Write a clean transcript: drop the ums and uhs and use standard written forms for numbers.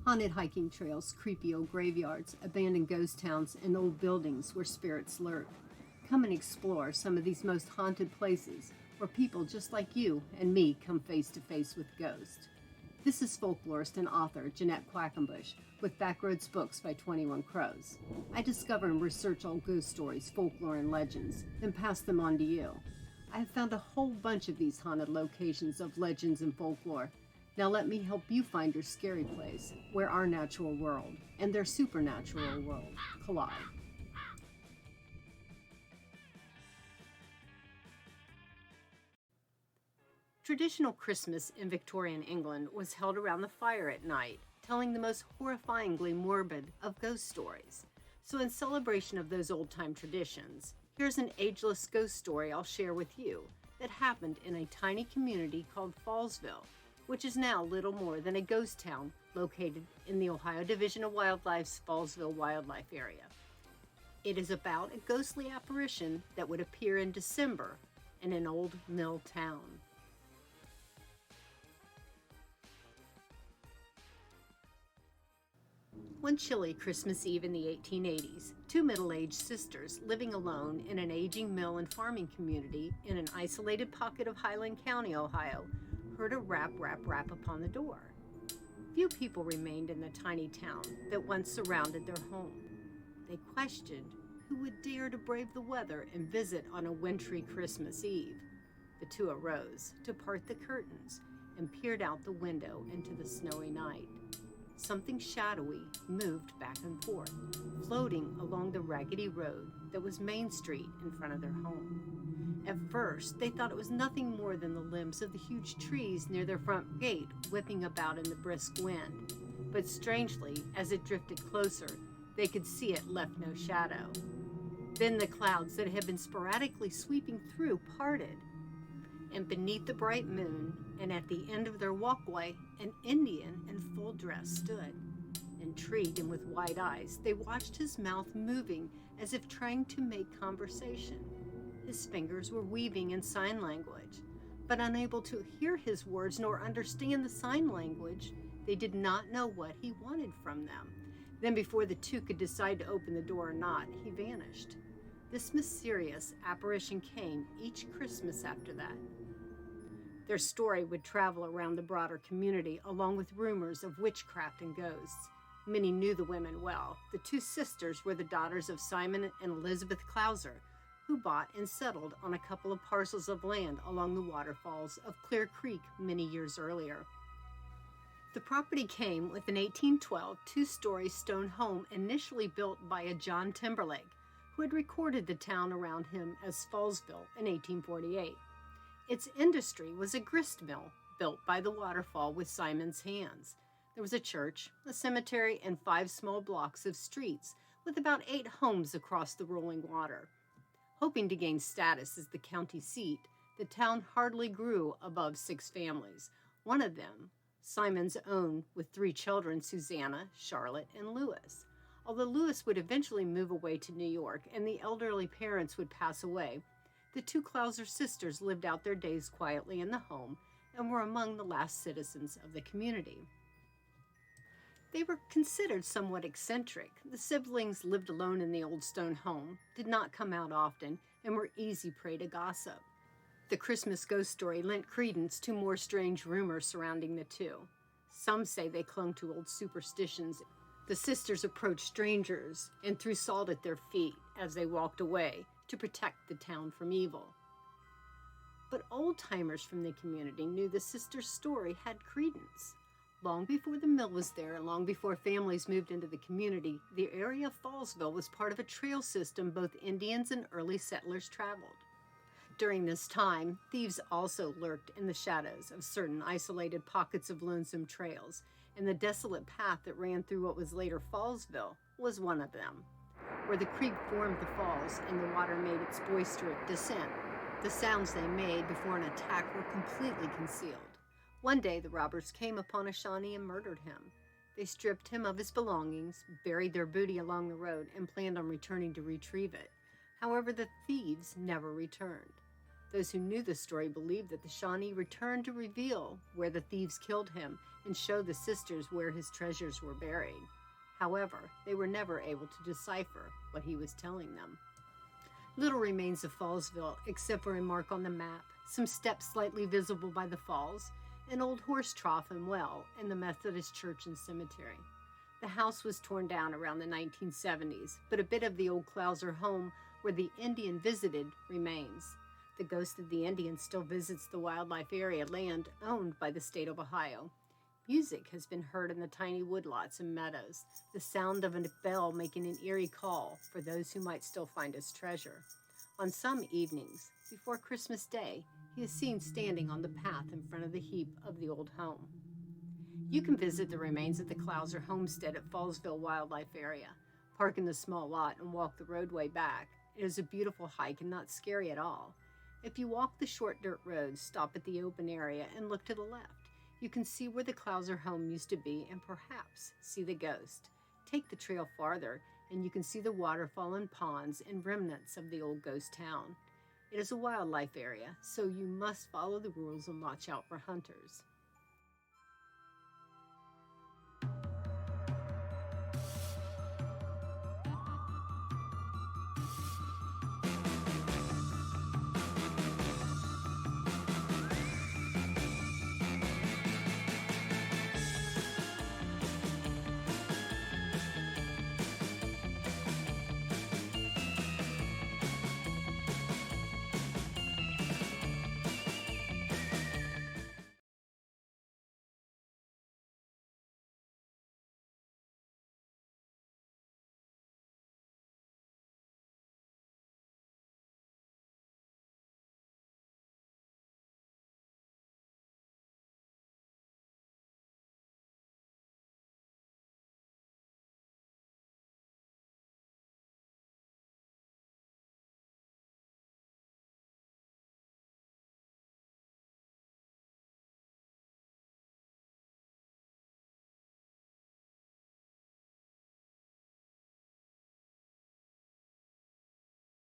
Haunted hiking trails, creepy old graveyards, abandoned ghost towns, and old buildings where spirits lurk. Come and explore some of these most haunted places where people just like you and me come face to face with ghosts. This is folklorist and author Jeanette Quackenbush with Backroads Books by 21 Crows. I discover and research old ghost stories, folklore, and legends, then pass them on to you. I have found a whole bunch of these haunted locations of legends and folklore. Now let me help you find your scary place, where our natural world and their supernatural world collide. Traditional Christmas in Victorian England was held around the fire at night, telling the most horrifyingly morbid of ghost stories. So in celebration of those old-time traditions, here's an ageless ghost story I'll share with you that happened in a tiny community called Fallsville, which is now little more than a ghost town located in the Ohio Division of Wildlife's Fallsville Wildlife Area. It is about a ghostly apparition that would appear in December in an old mill town. One chilly Christmas Eve in the 1880s, two middle-aged sisters living alone in an aging mill and farming community in an isolated pocket of Highland County, Ohio, heard a rap upon the door. Few people remained in the tiny town that once surrounded their home. They questioned who would dare to brave the weather and visit on a wintry Christmas Eve. The two arose to part the curtains and peered out the window into the snowy night. Something shadowy moved back and forth, floating along the raggedy road that was Main Street in front of their home. At first, they thought it was nothing more than the limbs of the huge trees near their front gate whipping about in the brisk wind. But strangely, as it drifted closer, they could see it left no shadow. Then the clouds that had been sporadically sweeping through parted, and beneath the bright moon, and at the end of their walkway, an Indian in full dress stood. Intrigued and with wide eyes, they watched his mouth moving as if trying to make conversation. His fingers were weaving in sign language, but unable to hear his words nor understand the sign language, they did not know what he wanted from them. Then before the two could decide to open the door or not, he vanished. This mysterious apparition came each Christmas after that. Their story would travel around the broader community, along with rumors of witchcraft and ghosts. Many knew the women well. The two sisters were the daughters of Simon and Elizabeth Clouser, who bought and settled on a couple of parcels of land along the waterfalls of Clear Creek many years earlier. The property came with an 1812 two-story stone home initially built by a John Timberlake, who had recorded the town around him as Fallsville in 1848. Its industry was a grist mill built by the waterfall with Simon's hands. There was a church, a cemetery, and 5 small blocks of streets with about 8 homes across the rolling water. Hoping to gain status as the county seat, the town hardly grew above 6 families, one of them Simon's own with 3 children, Susanna, Charlotte, and Louis. Although Louis would eventually move away to New York and the elderly parents would pass away, the 2 Clouser sisters lived out their days quietly in the home and were among the last citizens of the community. They were considered somewhat eccentric. The siblings lived alone in the old stone home, did not come out often, and were easy prey to gossip. The Christmas ghost story lent credence to more strange rumors surrounding the two. Some say they clung to old superstitions. The sisters approached strangers and threw salt at their feet as they walked away to protect the town from evil. But old-timers from the community knew the sisters' story had credence. Long before the mill was there and long before families moved into the community, the area of Fallsville was part of a trail system both Indians and early settlers traveled. During this time, thieves also lurked in the shadows of certain isolated pockets of lonesome trails, and the desolate path that ran through what was later Fallsville was one of them, where the creek formed the falls and the water made its boisterous descent. The sounds they made before an attack were completely concealed. One day, the robbers came upon a Shawnee and murdered him. They stripped him of his belongings, buried their booty along the road, and planned on returning to retrieve it. However, the thieves never returned. Those who knew the story believed that the Shawnee returned to reveal where the thieves killed him and show the sisters where his treasures were buried. However, they were never able to decipher what he was telling them. Little remains of Fallsville except for a mark on the map, some steps slightly visible by the falls, an old horse trough and well, and the Methodist Church and cemetery. The house was torn down around the 1970s, but a bit of the old Clouser home where the Indian visited remains. The ghost of the Indian still visits the wildlife area land owned by the state of Ohio. Music has been heard in the tiny woodlots and meadows, the sound of a bell making an eerie call for those who might still find his treasure. On some evenings, before Christmas Day, he is seen standing on the path in front of the heap of the old home. You can visit the remains of the Clouser homestead at Fallsville Wildlife Area. Park in the small lot and walk the roadway back. It is a beautiful hike and not scary at all. If you walk the short dirt road, stop at the open area and look to the left. You can see where the Clouser home used to be and perhaps see the ghost. Take the trail farther and you can see the waterfall and ponds and remnants of the old ghost town. It is a wildlife area, so you must follow the rules and watch out for hunters.